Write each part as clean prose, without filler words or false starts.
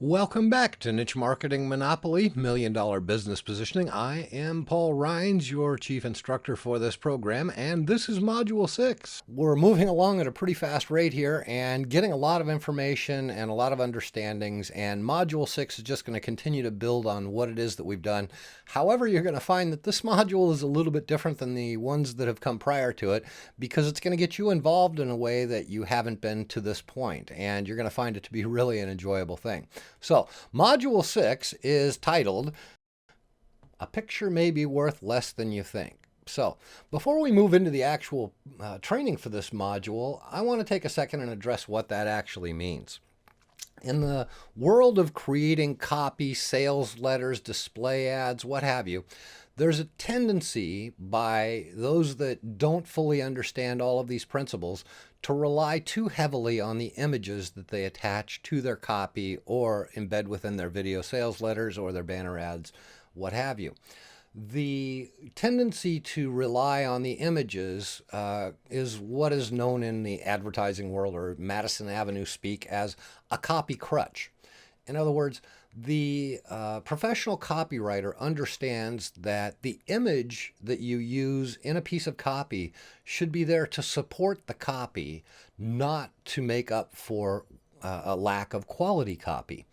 Welcome back to Niche Marketing Monopoly, Million Dollar Business Positioning. I am Paul Rhines, your chief instructor for this program, and this is Module 6. We're moving along at a pretty fast rate here and getting a lot of information and a lot of understandings, and Module 6 is just going to continue to build on what it is that we've done. However, you're going to find that this module is a little bit different than the ones that have come prior to it because it's going to get you involved in a way that you haven't been to this point, and you're going to find it to be really an enjoyable thing. So, Module 6 is titled, A Picture May Be Worth Less Than You Think. So, before we move into the actual training for this module, I want to take a second and address what that actually means. In the world of creating copy, sales letters, display ads, what have you, there's a tendency by those that don't fully understand all of these principles to rely too heavily on the images that they attach to their copy or embed within their video sales letters or their banner ads, what have you. The tendency to rely on the images is what is known in the advertising world, or Madison Avenue speak, as a copy crutch. In other words, the professional copywriter understands that the image that you use in a piece of copy should be there to support the copy, not to make up for a lack of quality copy.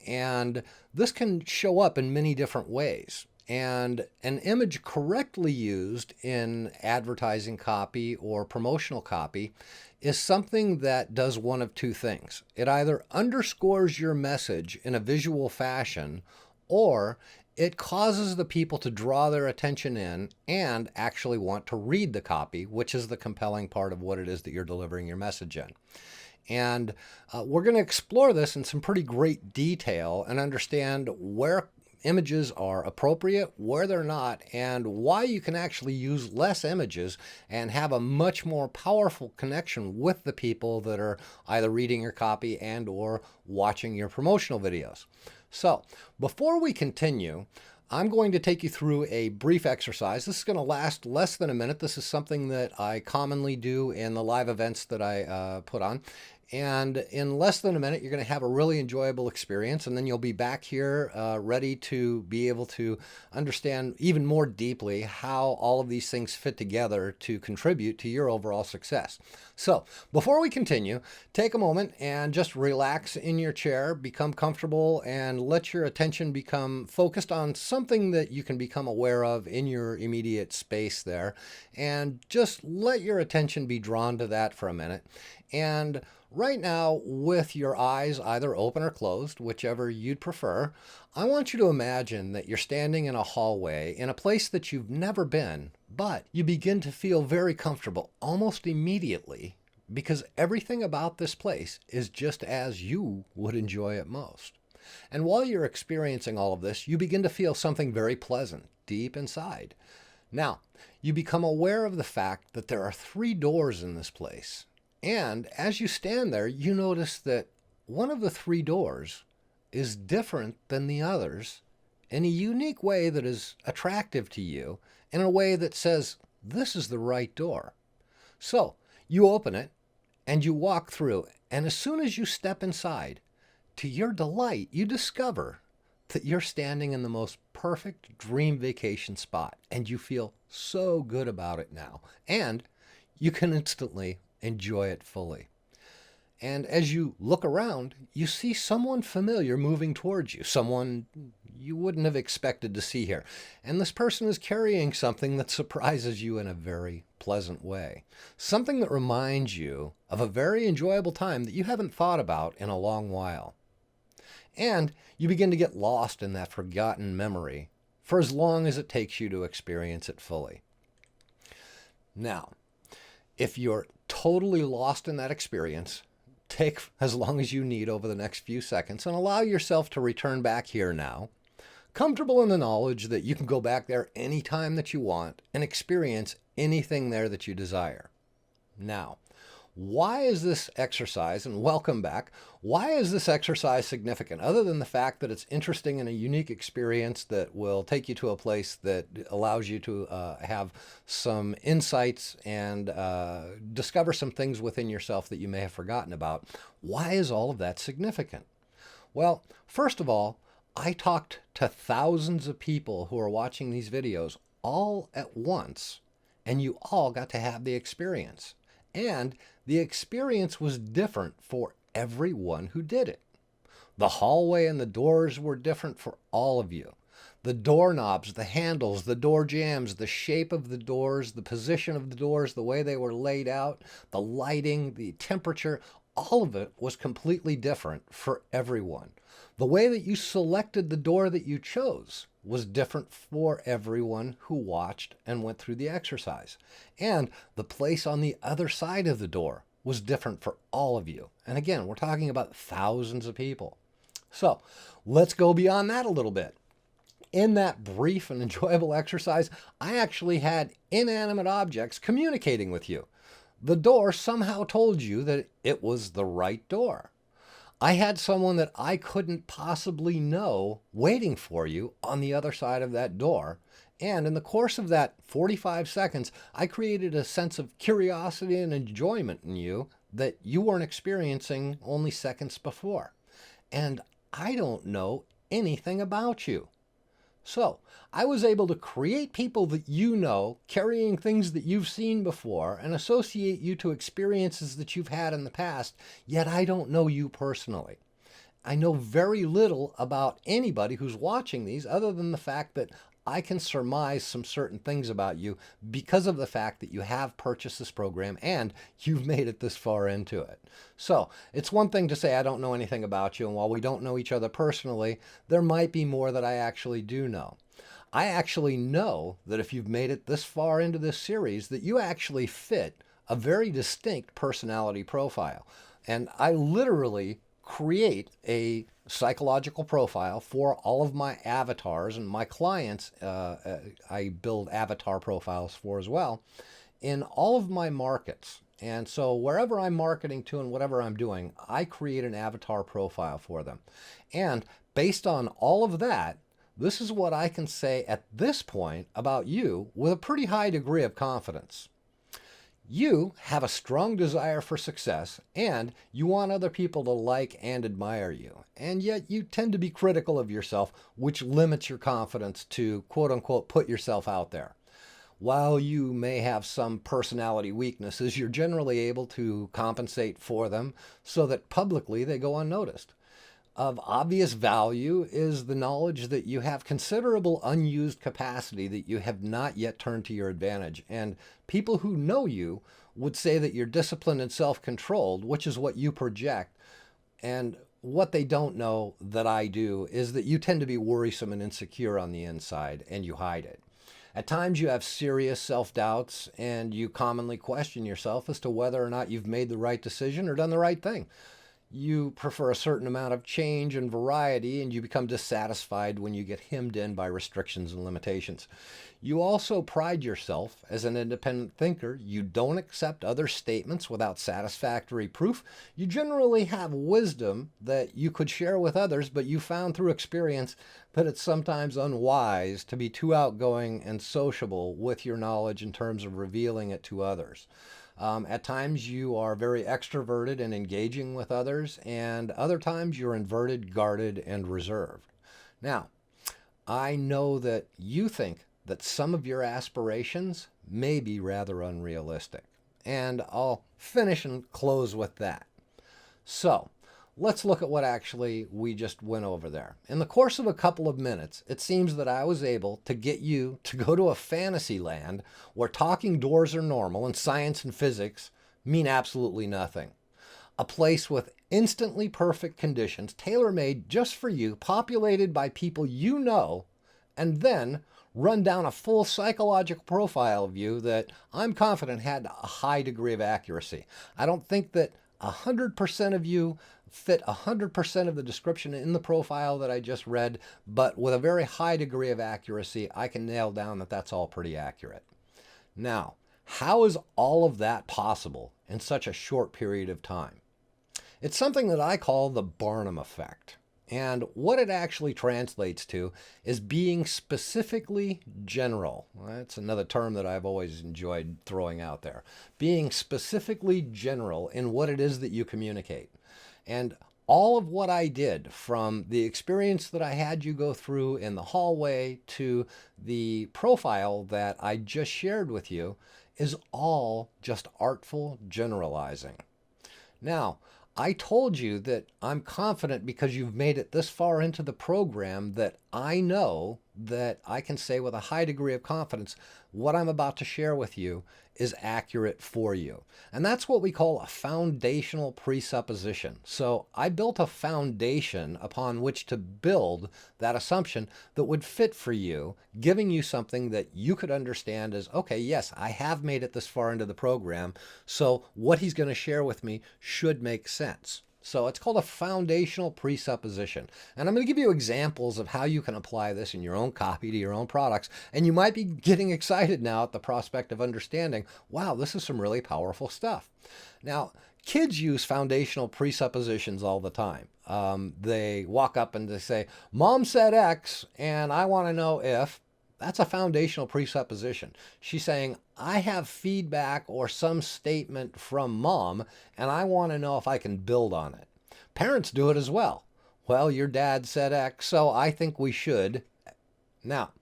And this can show up in many different ways. And an image correctly used in advertising copy or promotional copy is something that does one of two things. It either underscores your message in a visual fashion, or it causes the people to draw their attention in and actually want to read the copy, which is the compelling part of what it is that you're delivering your message in. And we're going to explore this in some pretty great detail and understand where images are appropriate, where they're not, and why you can actually use less images and have a much more powerful connection with the people that are either reading your copy and or watching your promotional videos. So, before we continue, I'm going to take you through a brief exercise. This is going to last less than a minute. This is something that I commonly do in the live events that I put on. And in less than a minute, you're going to have a really enjoyable experience, and then you'll be back here ready to be able to understand even more deeply how all of these things fit together to contribute to your overall success. So before we continue, take a moment and just relax in your chair, become comfortable, and let your attention become focused on something that you can become aware of in your immediate space there. And just let your attention be drawn to that for a minute. And right now, with your eyes either open or closed, whichever you'd prefer, I want you to imagine that you're standing in a hallway in a place that you've never been, but you begin to feel very comfortable almost immediately because everything about this place is just as you would enjoy it most. And while you're experiencing all of this, you begin to feel something very pleasant deep inside. Now, you become aware of the fact that there are 3 doors in this place. And as you stand there, you notice that one of the 3 doors is different than the others in a unique way that is attractive to you, in a way that says, this is the right door. So you open it and you walk through, and as soon as you step inside, to your delight, you discover that you're standing in the most perfect dream vacation spot, and you feel so good about it now. And you can instantly enjoy it fully. And as you look around, you see someone familiar moving towards you, someone you wouldn't have expected to see here. And this person is carrying something that surprises you in a very pleasant way, something that reminds you of a very enjoyable time that you haven't thought about in a long while. And you begin to get lost in that forgotten memory for as long as it takes you to experience it fully. Now, if you're totally lost in that experience, take as long as you need over the next few seconds and allow yourself to return back here now, comfortable in the knowledge that you can go back there anytime that you want and experience anything there that you desire. Now, why is this exercise, and welcome back, why is this exercise significant, other than the fact that it's interesting and a unique experience that will take you to a place that allows you to have some insights and discover some things within yourself that you may have forgotten about? Why is all of that significant? Well, first of all, I talked to thousands of people who are watching these videos all at once, and you all got to have the experience. And the experience was different for everyone who did it. The hallway and the doors were different for all of you. The doorknobs, the handles, the door jambs, the shape of the doors, the position of the doors, the way they were laid out, the lighting, the temperature, all of it was completely different for everyone. The way that you selected the door that you chose was different for everyone who watched and went through the exercise. And the place on the other side of the door was different for all of you. And again, we're talking about thousands of people. So let's go beyond that a little bit. In that brief and enjoyable exercise, I actually had inanimate objects communicating with you. The door somehow told you that it was the right door. I had someone that I couldn't possibly know waiting for you on the other side of that door. And in the course of that 45 seconds, I created a sense of curiosity and enjoyment in you that you weren't experiencing only seconds before. And I don't know anything about you. So I was able to create people that you know, carrying things that you've seen before, and associate you to experiences that you've had in the past, yet I don't know you personally. I know very little about anybody who's watching these other than the fact that I can surmise some certain things about you because of the fact that you have purchased this program and you've made it this far into it. So it's one thing to say I don't know anything about you, and while we don't know each other personally, there might be more that I actually do know. I actually know that if you've made it this far into this series, that you actually fit a very distinct personality profile. And I literally create a psychological profile for all of my avatars, and my clients I build avatar profiles for as well in all of my markets. And so wherever I'm marketing to and whatever I'm doing, I create an avatar profile for them. And based on all of that, this is what I can say at this point about you with a pretty high degree of confidence. You have a strong desire for success, and you want other people to like and admire you. And yet you tend to be critical of yourself, which limits your confidence to, quote unquote, put yourself out there. While you may have some personality weaknesses, you're generally able to compensate for them so that publicly they go unnoticed. Of obvious value is the knowledge that you have considerable unused capacity that you have not yet turned to your advantage. And people who know you would say that you're disciplined and self-controlled, which is what you project. And what they don't know that I do is that you tend to be worrisome and insecure on the inside, and you hide it. At times you have serious self-doubts, and you commonly question yourself as to whether or not you've made the right decision or done the right thing. You prefer a certain amount of change and variety, and you become dissatisfied when you get hemmed in by restrictions and limitations. You also pride yourself as an independent thinker. You don't accept other statements without satisfactory proof. You generally have wisdom that you could share with others, but you found through experience that it's sometimes unwise to be too outgoing and sociable with your knowledge in terms of revealing it to others. At times you are very extroverted and engaging with others, and other times you're inverted, guarded, and reserved. Now, I know that you think that some of your aspirations may be rather unrealistic, and I'll finish and close with that. So, let's look at what actually we just went over there. In the course of a couple of minutes, it seems that I was able to get you to go to a fantasy land where talking doors are normal and science and physics mean absolutely nothing. A place with instantly perfect conditions, tailor-made just for you, populated by people you know, and then run down a full psychological profile of you that I'm confident had a high degree of accuracy. I don't think that 100% of you fit 100% of the description in the profile that I just read, but with a very high degree of accuracy, I can nail down that that's all pretty accurate. Now, how is all of that possible in such a short period of time? It's something that I call the Barnum Effect. And what it actually translates to is being specifically general. That's another term that I've always enjoyed throwing out there. Being specifically general in what it is that you communicate. And all of what I did, from the experience that I had you go through in the hallway to the profile that I just shared with you, is all just artful generalizing. Now, I told you that I'm confident because you've made it this far into the program that I know that I can say with a high degree of confidence what I'm about to share with you is accurate for you. And that's what we call a foundational presupposition. So I built a foundation upon which to build that assumption that would fit for you, giving you something that you could understand as, okay, yes, I have made it this far into the program, so what he's going to share with me should make sense. So it's called a foundational presupposition. And I'm going to give you examples of how you can apply this in your own copy to your own products. And you might be getting excited now at the prospect of understanding, wow, this is some really powerful stuff. Now, kids use foundational presuppositions all the time. They walk up and they say, Mom said X, and I want to know if. That's a foundational presupposition. She's saying, I have feedback or some statement from Mom, and I want to know if I can build on it. Parents do it as well. Well, your dad said X, so I think we should. Now,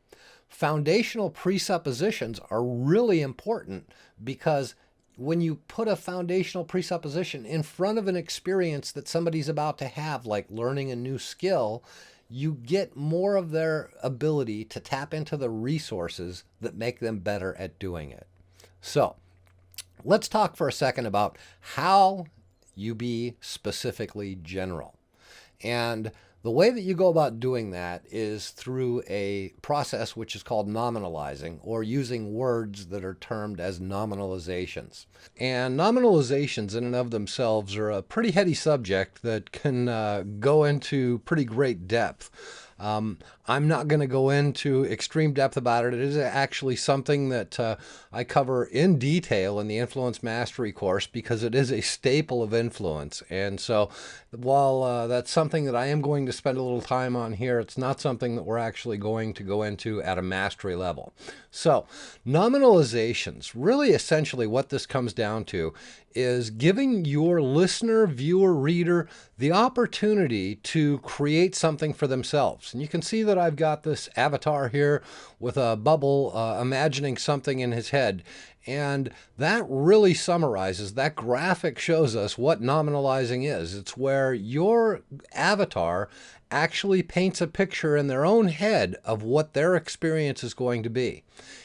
foundational presuppositions are really important because when you put a foundational presupposition in front of an experience that somebody's about to have, like learning a new skill, you get more of their ability to tap into the resources that make them better at doing it. So let's talk for a second about how you be specifically general. And the way that you go about doing that is through a process which is called nominalizing, or using words that are termed as nominalizations. And nominalizations in and of themselves are a pretty heady subject that can go into pretty great depth. I'm not going to go into extreme depth about it. It is actually something that I cover in detail in the Influence Mastery course because it is a staple of influence. And so while that's something that I am going to spend a little time on here, it's not something that we're actually going to go into at a mastery level. So nominalizations, really essentially what this comes down to is giving your listener, viewer, reader the opportunity to create something for themselves. And you can see that I've got this avatar here with a bubble imagining something in his head. And that really summarizes, that graphic shows us what nominalizing is. It's where your avatar actually paints a picture in their own head of what their experience is going to be.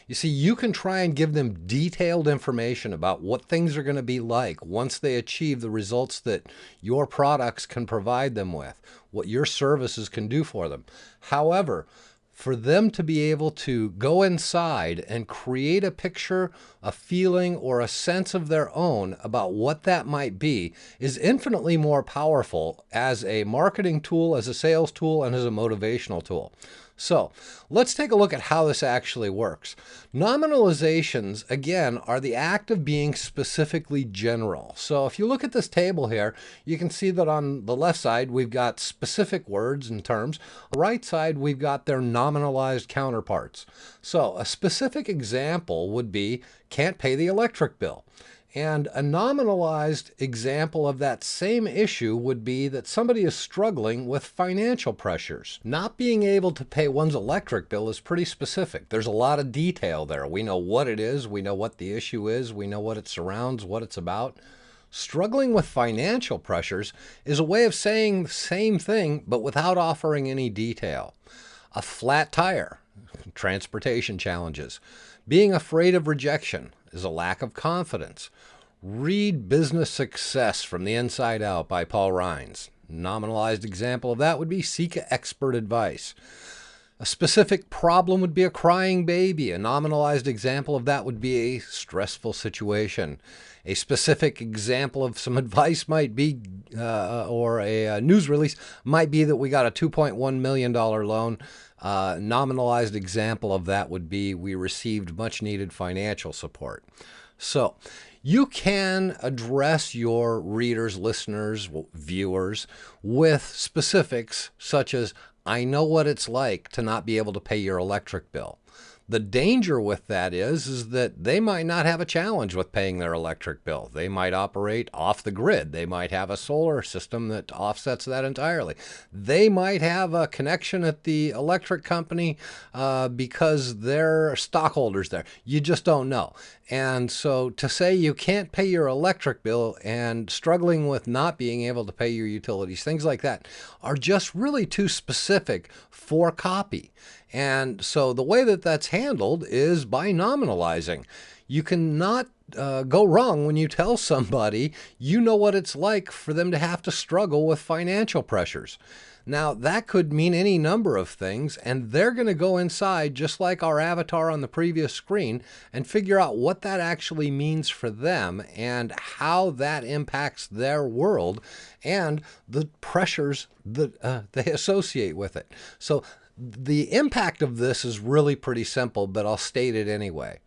You see, you can try and give them detailed information about what things are going to be like once they achieve the results that your products can provide them with, what your services can do for them. However, for them to be able to go inside and create a picture, a feeling, or a sense of their own about what that might be is infinitely more powerful as a marketing tool, as a sales tool, and as a motivational tool. So let's take a look at how this actually works. Nominalizations, again, are the act of being specifically general. So if you look at this table here, you can see that on the left side, we've got specific words and terms. On the right side, we've got their nominalized counterparts. So a specific example would be, can't pay the electric bill. And a nominalized example of that same issue would be that somebody is struggling with financial pressures. Not being able to pay one's electric bill is pretty specific. There's a lot of detail there. We know what it is, we know what the issue is, we know what it surrounds, what it's about. Struggling with financial pressures is a way of saying the same thing, but without offering any detail. A flat tire, transportation challenges. Being afraid of rejection is a lack of confidence. Read Business Success from the Inside Out by Paul Rines. Nominalized example of that would be seek expert advice. A specific problem would be a crying baby. A nominalized example of that would be a stressful situation. A specific example of some advice might be, or a news release might be that we got a $2.1 million loan. Nominalized example of that would be we received much needed financial support. So you can address your readers, listeners, viewers with specifics such as, I know what it's like to not be able to pay your electric bill. The danger with that is that they might not have a challenge with paying their electric bill. They might operate off the grid. They might have a solar system that offsets that entirely. They might have a connection at the electric company because they're stockholders there. You just don't know. And so to say you can't pay your electric bill and struggling with not being able to pay your utilities, things like that, are just really too specific for copy. And so the way that that's handled is by nominalizing. You cannot go wrong when you tell somebody you know what it's like for them to have to struggle with financial pressures. Now, that could mean any number of things, and they're going to go inside, just like our avatar on the previous screen, and figure out what that actually means for them and how that impacts their world and the pressures that they associate with it. So the impact of this is really pretty simple, but I'll state it anyway.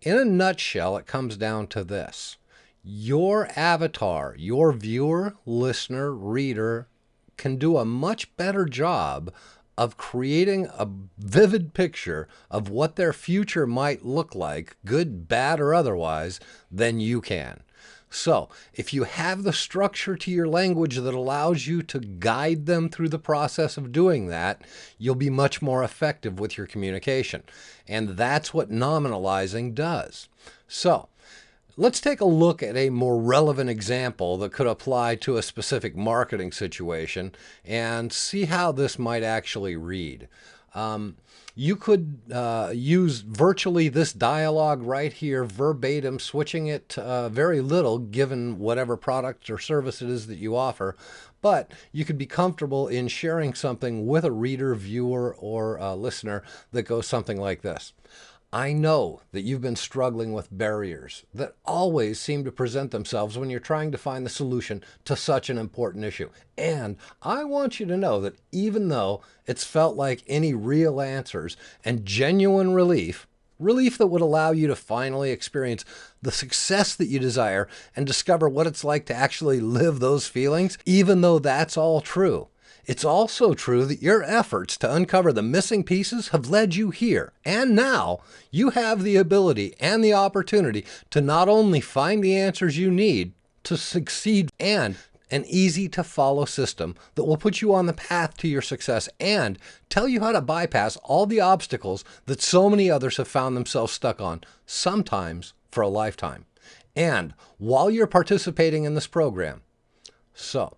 In a nutshell, it comes down to this. Your avatar, your viewer, listener, reader, can do a much better job of creating a vivid picture of what their future might look like, good, bad, or otherwise, than you can. So if you have the structure to your language that allows you to guide them through the process of doing that, you'll be much more effective with your communication. And that's what nominalizing does. So let's take a look at a more relevant example that could apply to a specific marketing situation and see how this might actually read. You could use virtually this dialogue right here, verbatim, switching it very little given whatever product or service it is that you offer. But you could be comfortable in sharing something with a reader, viewer, or listener that goes something like this. I know that you've been struggling with barriers that always seem to present themselves when you're trying to find the solution to such an important issue. And I want you to know that even though it's felt like any real answers and genuine relief that would allow you to finally experience the success that you desire and discover what it's like to actually live those feelings, even though that's all true, it's also true that your efforts to uncover the missing pieces have led you here. And now you have the ability and the opportunity to not only find the answers you need to succeed and an easy to follow system that will put you on the path to your success and tell you how to bypass all the obstacles that so many others have found themselves stuck on, sometimes for a lifetime. And while you're participating in this program. So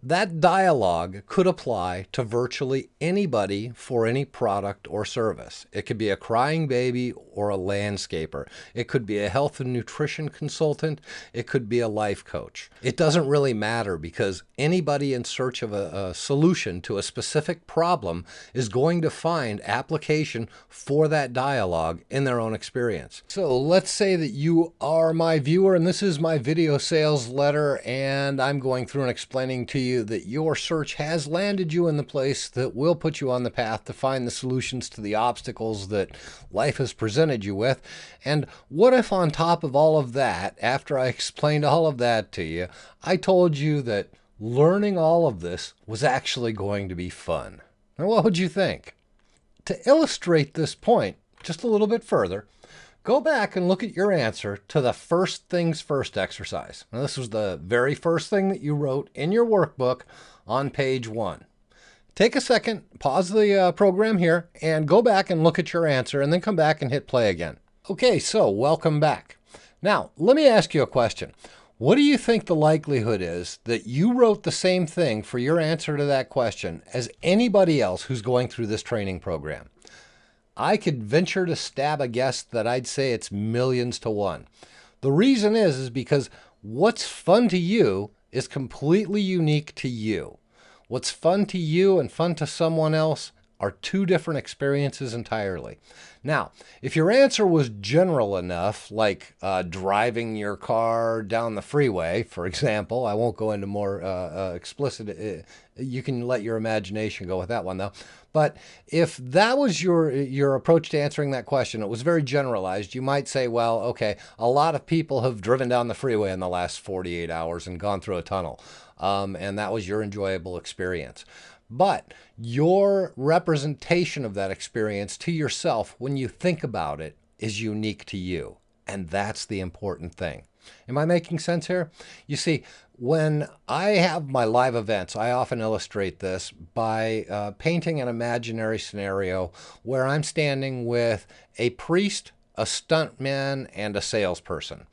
that dialogue could apply to virtually anybody for any product or service. It could be a crying baby or a landscaper. It could be a health and nutrition consultant. It could be a life coach. It doesn't really matter because anybody in search of a solution to a specific problem is going to find application for that dialogue in their own experience. So let's say that you are my viewer and this is my video sales letter, and I'm going through and explaining to you that your search has landed you in the place that will put you on the path to find the solutions to the obstacles that life has presented you with. And what if on top of all of that, after I explained all of that to you, I told you that learning all of this was actually going to be fun? Now, what would you think? To illustrate this point just a little bit further, go back and look at your answer to the first things first exercise. Now, this was the very first thing that you wrote in your workbook on page 1. Take a second, pause the program here, and go back and look at your answer, and then come back and hit play again. Okay, so welcome back. Now, let me ask you a question. What do you think the likelihood is that you wrote the same thing for your answer to that question as anybody else who's going through this training program? I could venture to stab a guess that I'd say it's millions to one. The reason is because what's fun to you is completely unique to you. What's fun to you and fun to someone else are two different experiences entirely. Now, if your answer was general enough, like driving your car down the freeway, for example, I won't go into more explicit, you can let your imagination go with that one though. But if that was your approach to answering that question, it was very generalized, you might say, well, okay, a lot of people have driven down the freeway in the last 48 hours and gone through a tunnel. And that was your enjoyable experience. But your representation of that experience to yourself when you think about it is unique to you. And that's the important thing. Am I making sense here? You see, when I have my live events, I often illustrate this by painting an imaginary scenario where I'm standing with a priest, a stuntman, and a salesperson.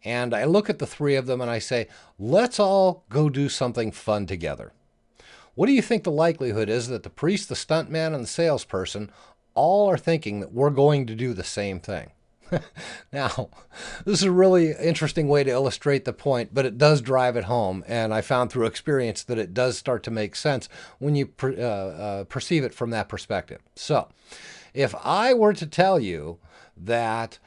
And I look at the three of them and I say, let's all go do something fun together. What do you think the likelihood is that the priest, the stuntman, and the salesperson all are thinking that we're going to do the same thing? Now, this is a really interesting way to illustrate the point, but it does drive it home. And I found through experience that it does start to make sense when you perceive it from that perspective. So, if I were to tell you that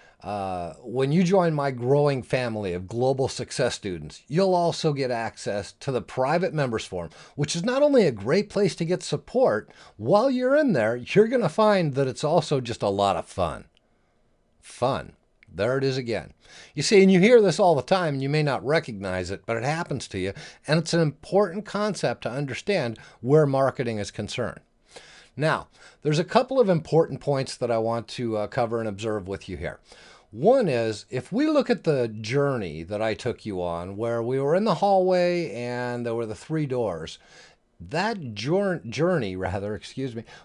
when you join my growing family of global success students, you'll also get access to the private members forum, which is not only a great place to get support, while you're in there, you're going to find that it's also just a lot of fun. Fun. There it is again. You see, and you hear this all the time, and you may not recognize it, but it happens to you, and it's an important concept to understand where marketing is concerned. Now, there's a couple of important points that I want to cover and observe with you here. One is, if we look at the journey that I took you on, where we were in the hallway and there were the three doors, that journey,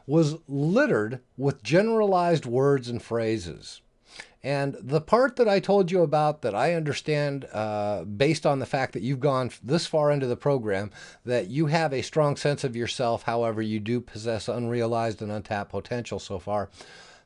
was littered with generalized words and phrases. And the part that I told you about that I understand based on the fact that you've gone this far into the program, that you have a strong sense of yourself, however, you do possess unrealized and untapped potential so far.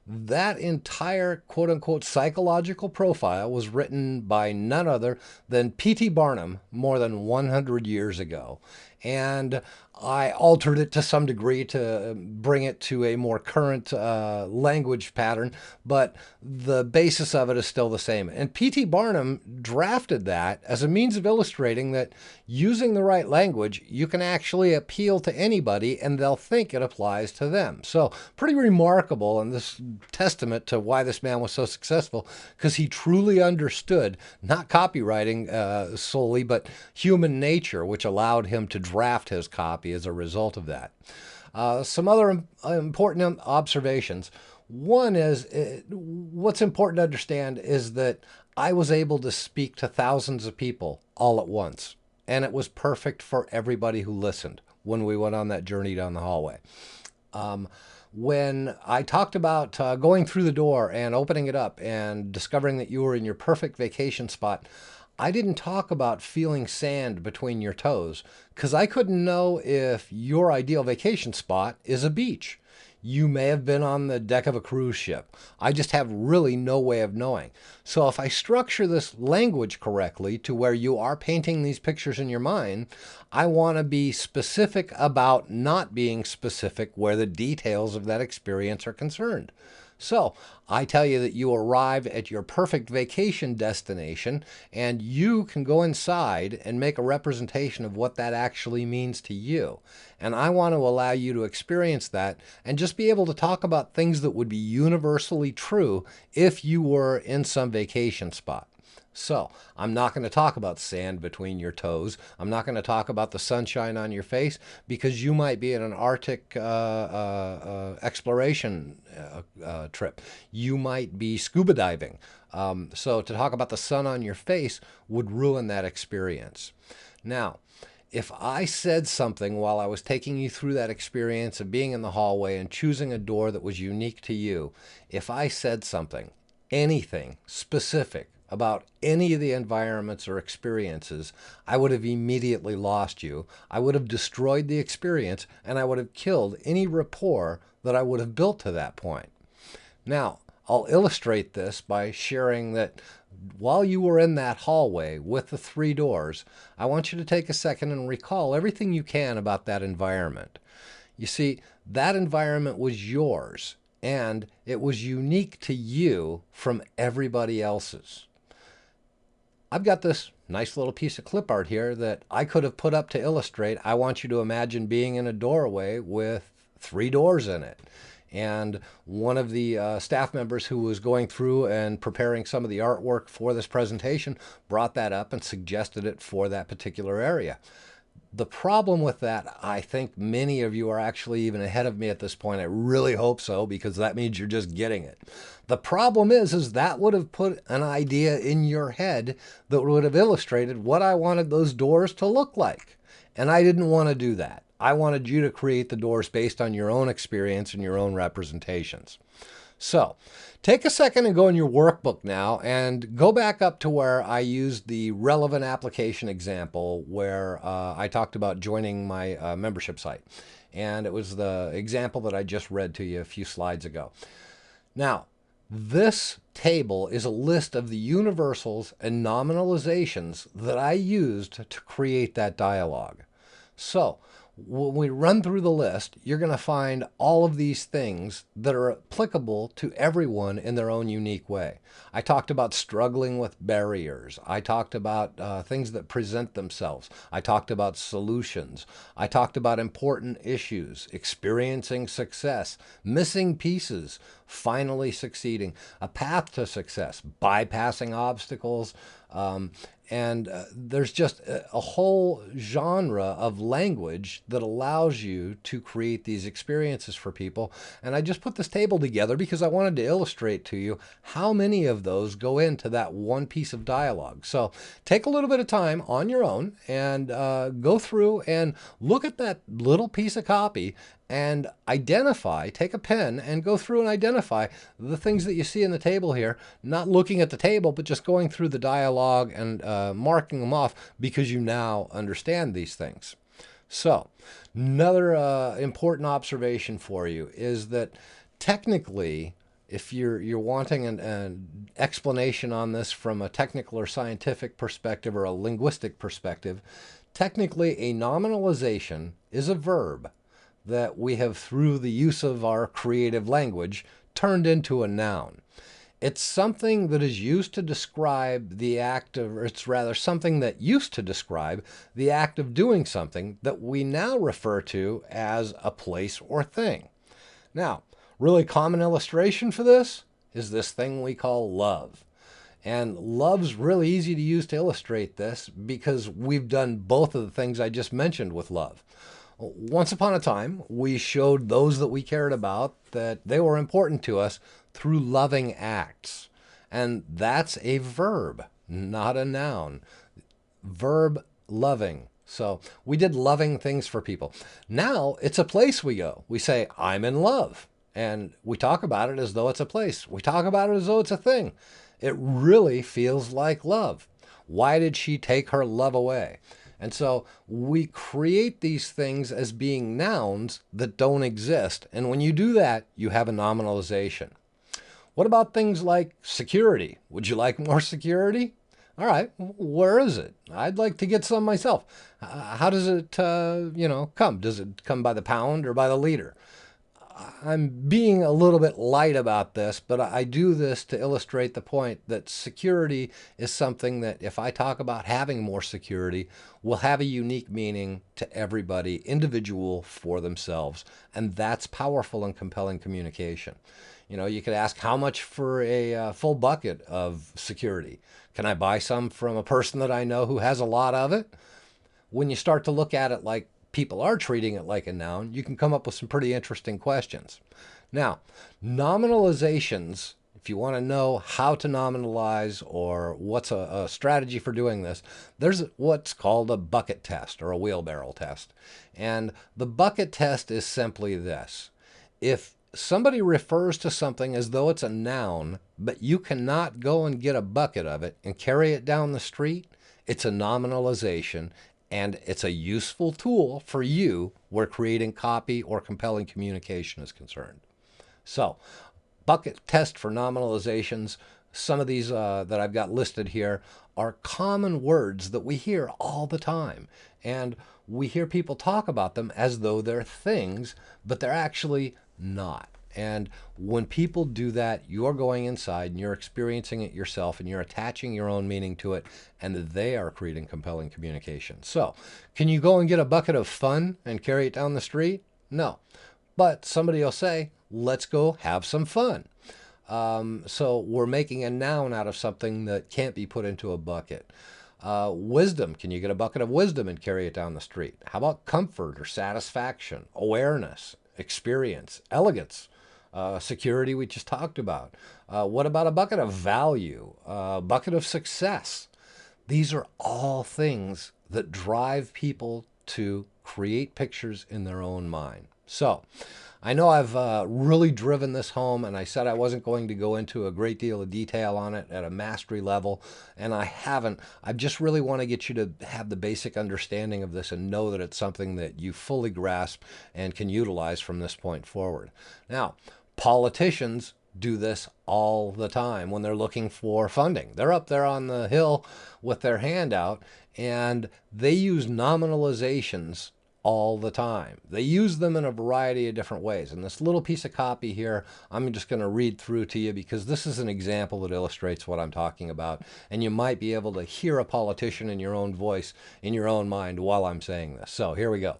That entire quote-unquote psychological profile was written by none other than P.T. Barnum more than 100 years ago. And I altered it to some degree to bring it to a more current language pattern, but the basis of it is still the same. And P.T. Barnum drafted that as a means of illustrating that using the right language, you can actually appeal to anybody and they'll think it applies to them. So pretty remarkable, and this testament to why this man was so successful, because he truly understood not copywriting solely, but human nature, which allowed him to draft his copy as a result of that. Some other important observations. One is, what's important to understand is that I was able to speak to thousands of people all at once, and it was perfect for everybody who listened when we went on that journey down the hallway. When I talked about going through the door and opening it up and discovering that you were in your perfect vacation spot, I didn't talk about feeling sand between your toes because I couldn't know if your ideal vacation spot is a beach. You may have been on the deck of a cruise ship. I just have really no way of knowing. So if I structure this language correctly to where you are painting these pictures in your mind, I want to be specific about not being specific where the details of that experience are concerned. So I tell you that you arrive at your perfect vacation destination and you can go inside and make a representation of what that actually means to you. And I want to allow you to experience that and just be able to talk about things that would be universally true if you were in some vacation spot. So I'm not going to talk about sand between your toes. I'm not going to talk about the sunshine on your face because you might be in an Arctic exploration trip. You might be scuba diving. So to talk about the sun on your face would ruin that experience. Now, if I said something while I was taking you through that experience of being in the hallway and choosing a door that was unique to you, if I said something, anything specific about any of the environments or experiences, I would have immediately lost you. I would have destroyed the experience, and I would have killed any rapport that I would have built to that point. Now, I'll illustrate this by sharing that while you were in that hallway with the three doors, I want you to take a second and recall everything you can about that environment. You see, that environment was yours, and it was unique to you from everybody else's. I've got this nice little piece of clip art here that I could have put up to illustrate. I want you to imagine being in a doorway with three doors in it. And one of the staff members who was going through and preparing some of the artwork for this presentation brought that up and suggested it for that particular area. The problem with that, I think many of you are actually even ahead of me at this point. I really hope so, because that means you're just getting it. The problem is that would have put an idea in your head that would have illustrated what I wanted those doors to look like. And I didn't want to do that. I wanted you to create the doors based on your own experience and your own representations. So take a second and go in your workbook now and go back up to where I used the relevant application example where I talked about joining my membership site. And it was the example that I just read to you a few slides ago. Now, this table is a list of the universals and nominalizations that I used to create that dialogue. So when we run through the list, you're going to find all of these things that are applicable to everyone in their own unique way. I talked about struggling with barriers. I talked about things that present themselves. I talked about solutions. I talked about important issues, experiencing success, missing pieces, finally succeeding, a path to success, bypassing obstacles, and there's just a whole genre of language that allows you to create these experiences for people. And I just put this table together because I wanted to illustrate to you how many of those go into that one piece of dialogue. So take a little bit of time on your own and go through and look at that little piece of copy and identify, take a pen and go through and identify the things that you see in the table here, not looking at the table, but just going through the dialogue and marking them off because you now understand these things. So another important observation for you is that technically, if you're wanting an explanation on this from a technical or scientific perspective or a linguistic perspective, technically a nominalization is a verb that we have, through the use of our creative language, turned into a noun. It's something that is used to describe the act of, or it's rather something that used to describe the act of doing something that we now refer to as a place or thing. Now, really common illustration for this is this thing we call love. And love's really easy to use to illustrate this because we've done both of the things I just mentioned with love. Once upon a time, we showed those that we cared about that they were important to us through loving acts. And that's a verb, not a noun. Verb loving. So we did loving things for people. Now it's a place we go. We say, I'm in love. And we talk about it as though it's a place. We talk about it as though it's a thing. It really feels like love. Why did she take her love away? And so we create these things as being nouns that don't exist. And when you do that, you have a nominalization. What about things like security? Would you like more security? All right, where is it? I'd like to get some myself. How does it, come? Does it come by the pound or by the liter? I'm being a little bit light about this, but I do this to illustrate the point that security is something that if I talk about having more security, will have a unique meaning to everybody, individual for themselves. And that's powerful and compelling communication. You know, you could ask how much for a full bucket of security. Can I buy some from a person that I know who has a lot of it? When you start to look at it like people are treating it like a noun, you can come up with some pretty interesting questions. Now, nominalizations, if you want to know how to nominalize or what's a strategy for doing this, there's what's called a bucket test or a wheelbarrow test. And the bucket test is simply this. If somebody refers to something as though it's a noun, but you cannot go and get a bucket of it and carry it down the street, it's a nominalization. And it's a useful tool for you where creating copy or compelling communication is concerned. So, bucket test for nominalizations. Some of these that I've got listed here are common words that we hear all the time. And we hear people talk about them as though they're things, but they're actually not. And when people do that, you're going inside and you're experiencing it yourself and you're attaching your own meaning to it, and they are creating compelling communication. So, can you go and get a bucket of fun and carry it down the street? No. But somebody will say, let's go have some fun. So we're making a noun out of something that can't be put into a bucket. Wisdom. Can you get a bucket of wisdom and carry it down the street? How about comfort or satisfaction, awareness, experience, elegance, security we just talked about? What about a bucket of value, a bucket of success? These are all things that drive people to create pictures in their own mind. So, I know I've really driven this home, and I said I wasn't going to go into a great deal of detail on it at a mastery level, and I haven't. I just really want to get you to have the basic understanding of this and know that it's something that you fully grasp and can utilize from this point forward. Now, politicians do this all the time when they're looking for funding. They're up there on the hill with their hand out, and they use nominalizations all the time. They use them in a variety of different ways. And this little piece of copy here, I'm just going to read through to you because this is an example that illustrates what I'm talking about. And you might be able to hear a politician in your own voice, in your own mind while I'm saying this. So here we go.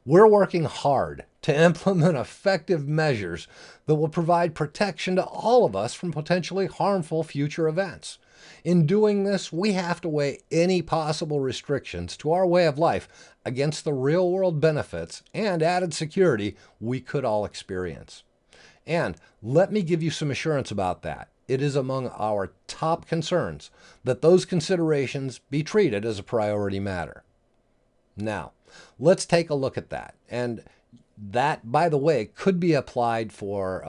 We're working hard to implement effective measures that will provide protection to all of us from potentially harmful future events. In doing this, we have to weigh any possible restrictions to our way of life against the real-world benefits and added security we could all experience. And let me give you some assurance about that. It is among our top concerns that those considerations be treated as a priority matter. Now, let's take a look at that. And that, by the way, could be applied for,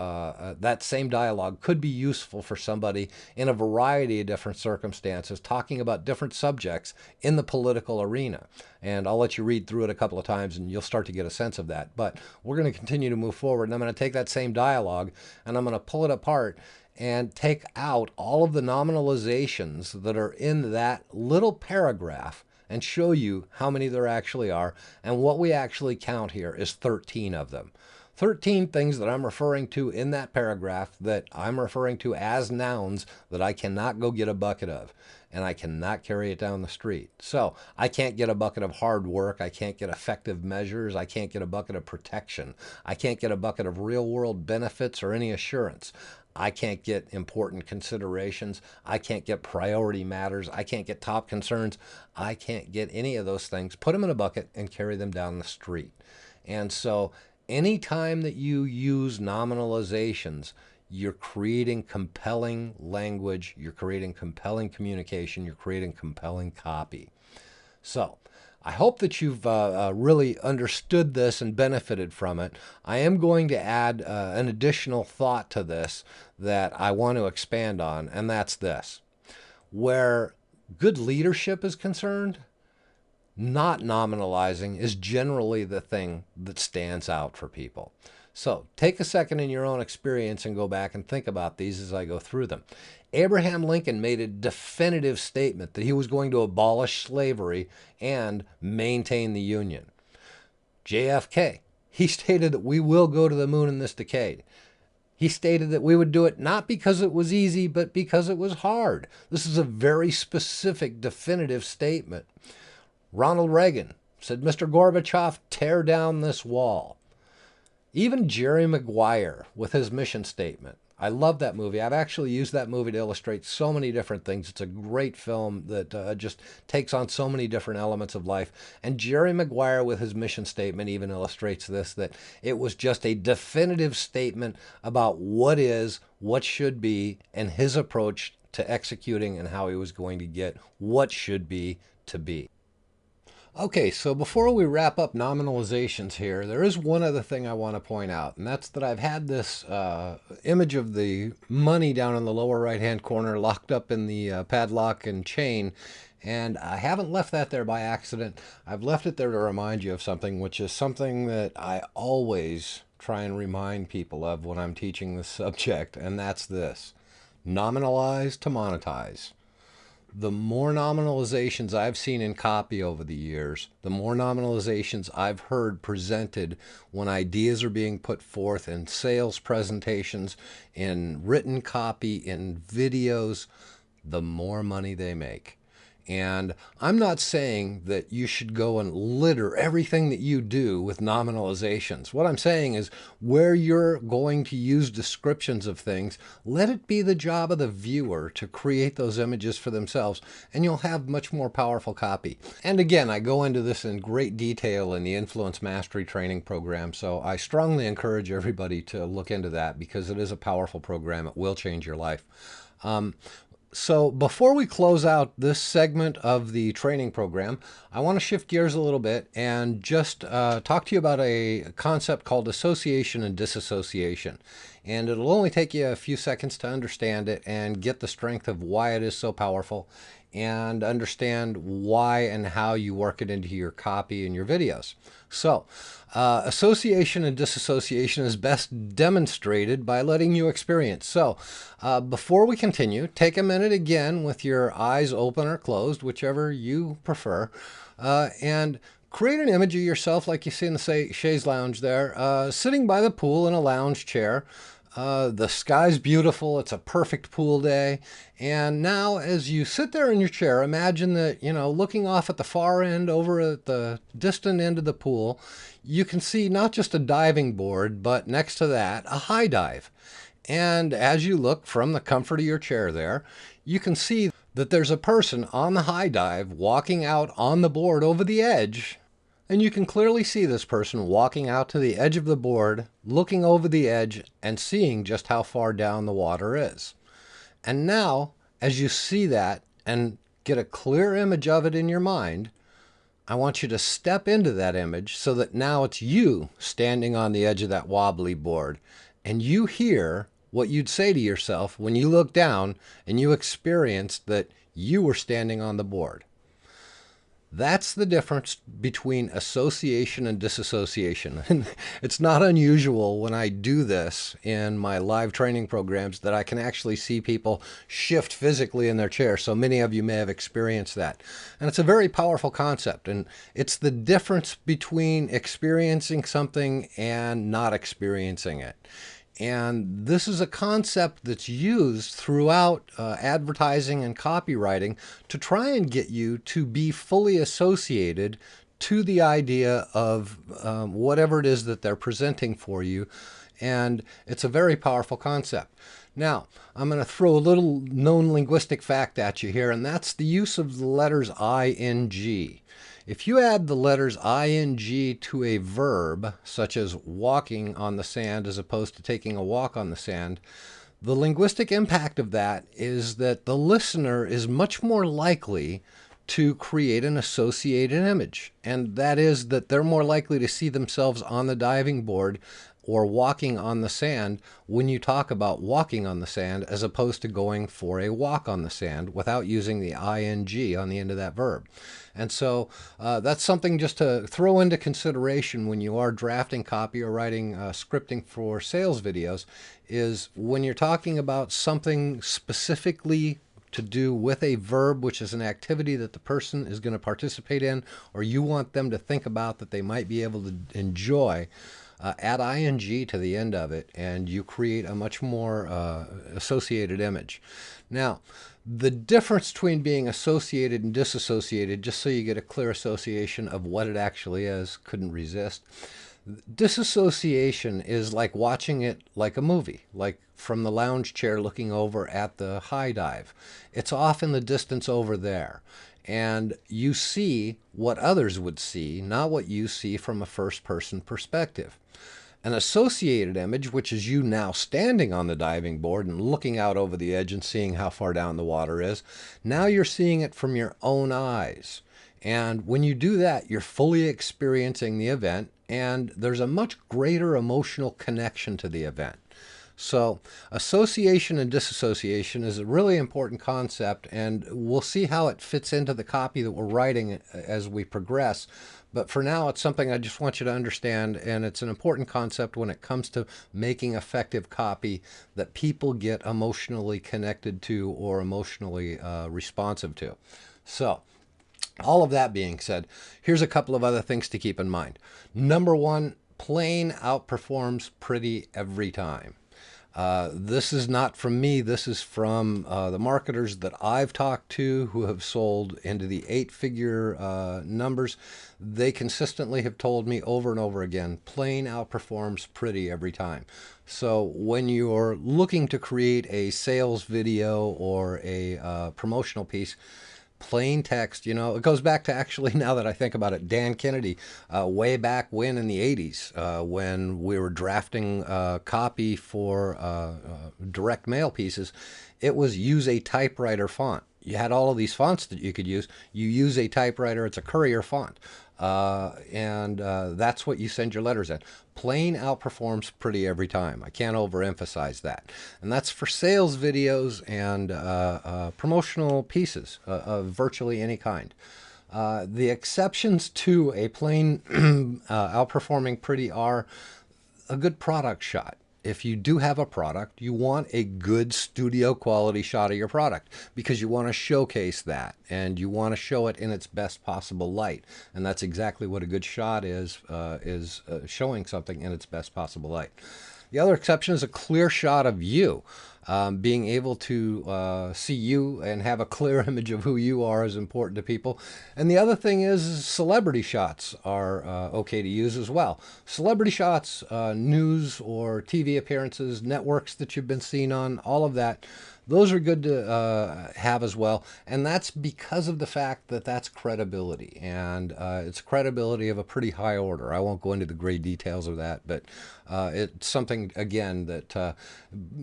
that same dialogue could be useful for somebody in a variety of different circumstances, talking about different subjects in the political arena. And I'll let you read through it a couple of times and you'll start to get a sense of that. But we're going to continue to move forward, and I'm going to take that same dialogue and I'm going to pull it apart and take out all of the nominalizations that are in that little paragraph and show you how many there actually are. And what we actually count here is 13 of them. 13 things that I'm referring to in that paragraph that I'm referring to as nouns that I cannot go get a bucket of, and I cannot carry it down the street. So I can't get a bucket of hard work. I can't get effective measures. I can't get a bucket of protection. I can't get a bucket of real world benefits or any assurance. I can't get important considerations. I can't get priority matters. I can't get top concerns. I can't get any of those things. Put them in a bucket and carry them down the street. And so anytime that you use nominalizations, you're creating compelling language, you're creating compelling communication, you're creating compelling copy. So I hope that you've really understood this and benefited from it. I am going to add an additional thought to this that I want to expand on, and that's this. Where good leadership is concerned, not nominalizing is generally the thing that stands out for people. So take a second in your own experience and go back and think about these as I go through them. Abraham Lincoln made a definitive statement that he was going to abolish slavery and maintain the Union. JFK, he stated that we will go to the moon in this decade. He stated that we would do it not because it was easy, but because it was hard. This is a very specific, definitive statement. Ronald Reagan said, Mr. Gorbachev, tear down this wall. Even Jerry Maguire with his mission statement. I love that movie. I've actually used that movie to illustrate so many different things. It's a great film that just takes on so many different elements of life. And Jerry Maguire with his mission statement even illustrates this, that it was just a definitive statement about what is, what should be, and his approach to executing and how he was going to get what should be to be. Okay, so before we wrap up nominalizations here, there is one other thing I want to point out, and that's that I've had this image of the money down in the lower right-hand corner locked up in the padlock and chain, and I haven't left that there by accident. I've left it there to remind you of something, which is something that I always try and remind people of when I'm teaching this subject, and that's this: nominalize to monetize. The more nominalizations I've seen in copy over the years, the more nominalizations I've heard presented when ideas are being put forth in sales presentations, in written copy, in videos, the more money they make. And I'm not saying that you should go and litter everything that you do with nominalizations. What I'm saying is where you're going to use descriptions of things, let it be the job of the viewer to create those images for themselves, and you'll have much more powerful copy. And again, I go into this in great detail in the Influence Mastery training program, so I strongly encourage everybody to look into that because it is a powerful program. It will change your life. So before we close out this segment of the training program, I want to shift gears a little bit and just talk to you about a concept called association and disassociation. And it'll only take you a few seconds to understand it and get the strength of why it is so powerful and understand why and how you work it into your copy and your videos. So, association and disassociation is best demonstrated by letting you experience. So, before we continue, take a minute again with your eyes open or closed, whichever you prefer, and create an image of yourself like you see in the chaise lounge there, sitting by the pool in a lounge chair. The sky's beautiful. It's a perfect pool day. And now as you sit there in your chair, imagine that, looking off at the far end over at the distant end of the pool, you can see not just a diving board, but next to that, a high dive. And as you look from the comfort of your chair there, you can see that there's a person on the high dive walking out on the board over the edge. And you can clearly see this person walking out to the edge of the board, looking over the edge and seeing just how far down the water is. And now, as you see that and get a clear image of it in your mind, I want you to step into that image so that now it's you standing on the edge of that wobbly board. And you hear what you'd say to yourself when you look down and you experienced that you were standing on the board. That's the difference between association and disassociation. And it's not unusual when I do this in my live training programs that I can actually see people shift physically in their chair. So many of you may have experienced that. And it's a very powerful concept. And it's the difference between experiencing something and not experiencing it. And this is a concept that's used throughout advertising and copywriting to try and get you to be fully associated to the idea of whatever it is that they're presenting for you. And it's a very powerful concept. Now, I'm going to throw a little known linguistic fact at you here, and that's the use of the letters ing. If you add the letters ing to a verb, such as walking on the sand as opposed to taking a walk on the sand, the linguistic impact of that is that the listener is much more likely to create an associated image. And that is that they're more likely to see themselves on the diving board or walking on the sand when you talk about walking on the sand as opposed to going for a walk on the sand without using the ing on the end of that verb. And so that's something just to throw into consideration when you are drafting copy or writing scripting for sales videos, is when you're talking about something specifically to do with a verb, which is an activity that the person is going to participate in, or you want them to think about that they might be able to enjoy, add ing to the end of it, and you create a much more associated image. Now, the difference between being associated and disassociated, just so you get a clear association of what it actually is, couldn't resist. Disassociation is like watching it like a movie, like from the lounge chair looking over at the high dive. It's off in the distance over there. And you see what others would see, not what you see from a first-person perspective. An associated image, which is you now standing on the diving board and looking out over the edge and seeing how far down the water is, now you're seeing it from your own eyes. And when you do that, you're fully experiencing the event, and there's a much greater emotional connection to the event. So association and disassociation is a really important concept, and we'll see how it fits into the copy that we're writing as we progress. But for now, it's something I just want you to understand, and it's an important concept when it comes to making effective copy that people get emotionally connected to or emotionally responsive to. So, all of that being said, here's a couple of other things to keep in mind. Number one, plain outperforms pretty every time. This is not from me. This is from the marketers that I've talked to who have sold into the eight-figure numbers. They consistently have told me over and over again, plain outperforms pretty every time. So when you're looking to create a sales video or a promotional piece, plain text, it goes back to actually, now that I think about it, Dan Kennedy, way back when in the 80s, when we were drafting copy for direct mail pieces, it was use a typewriter font. You had all of these fonts that you could use. You use a typewriter, it's a courier font. And that's what you send your letters in. Plain outperforms pretty every time. I can't overemphasize that. And that's for sales videos and promotional pieces of virtually any kind. The exceptions to a plain outperforming pretty are a good product shot. If you do have a product, you want a good studio quality shot of your product because you want to showcase that and you want to show it in its best possible light. And that's exactly what a good shot is showing something in its best possible light. The other exception is a clear shot of you. Being able to see you and have a clear image of who you are is important to people. And the other thing is celebrity shots are okay to use as well. Celebrity shots, news or TV appearances, networks that you've been seen on, all of that. Those are good to have as well. And that's because of the fact that that's credibility. And it's credibility of a pretty high order. I won't go into the great details of that, but it's something, again, that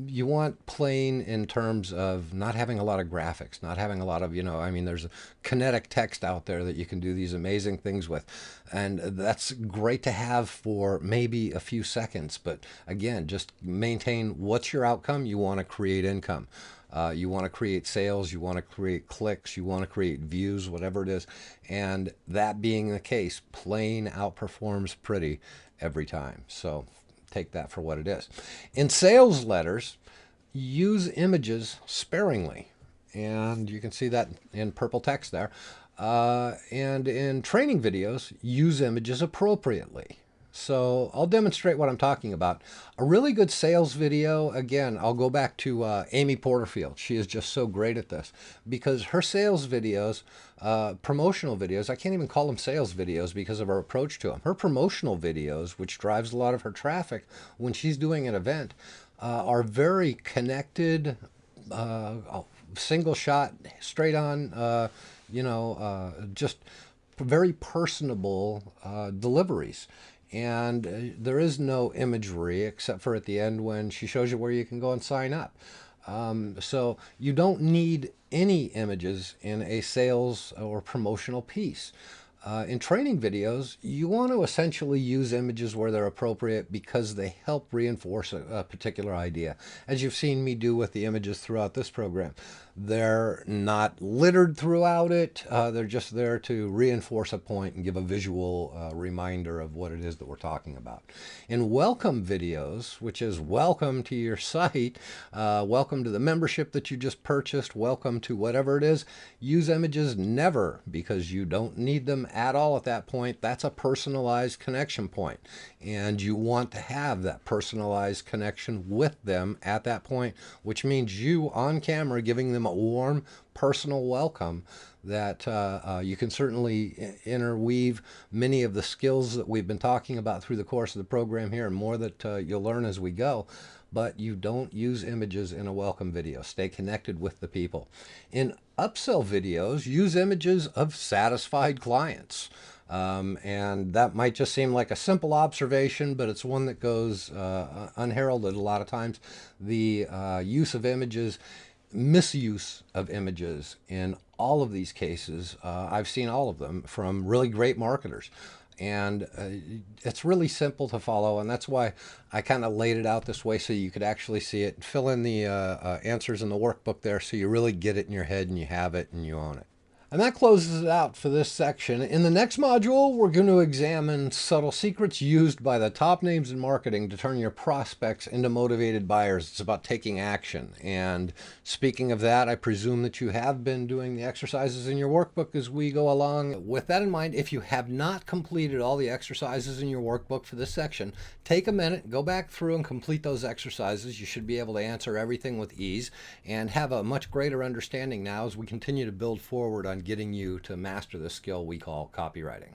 you want plain in terms of not having a lot of graphics, not having a lot of, there's a kinetic text out there that you can do these amazing things with. And that's great to have for maybe a few seconds. But again, just maintain what's your outcome. You want to create income. You want to create sales. You want to create clicks. You want to create views, whatever it is. And that being the case, plain outperforms pretty every time. So take that for what it is. In sales letters, use images sparingly. And you can see that in purple text there. And in training videos, use images appropriately. So I'll demonstrate what I'm talking about. A really good sales video, again, I'll go back to Amy Porterfield. She is just so great at this because her sales videos, promotional videos, I can't even call them sales videos because of her approach to them. Her promotional videos, which drives a lot of her traffic when she's doing an event, are very connected, single shot, straight on, just very personable deliveries. And there is no imagery except for at the end when she shows you where you can go and sign up. So you don't need any images in a sales or promotional piece. In training videos, you want to essentially use images where they're appropriate because they help reinforce a particular idea. As you've seen me do with the images throughout this program. They're not littered throughout it. They're just there to reinforce a point and give a visual reminder of what it is that we're talking about. In welcome videos, which is welcome to your site, welcome to the membership that you just purchased, welcome to whatever it is, use images never because you don't need them at all at that point. That's a personalized connection point. And you want to have that personalized connection with them at that point, which means you on camera giving them a warm, personal welcome that you can certainly interweave many of the skills that we've been talking about through the course of the program here and more that you'll learn as we go. But you don't use images in a welcome video. Stay connected with the people. In upsell videos, use images of satisfied clients. And that might just seem like a simple observation, but it's one that goes unheralded a lot of times. The use of images, misuse of images in all of these cases, I've seen all of them from really great marketers. And it's really simple to follow, and that's why I kind of laid it out this way so you could actually see it. Fill in the answers in the workbook there so you really get it in your head and you have it and you own it. And that closes it out for this section. In the next module, we're going to examine subtle secrets used by the top names in marketing to turn your prospects into motivated buyers. It's about taking action. And speaking of that, I presume that you have been doing the exercises in your workbook as we go along. With that in mind, if you have not completed all the exercises in your workbook for this section, take a minute, go back through and complete those exercises. You should be able to answer everything with ease and have a much greater understanding now as we continue to build forward on getting you to master the skill we call copywriting.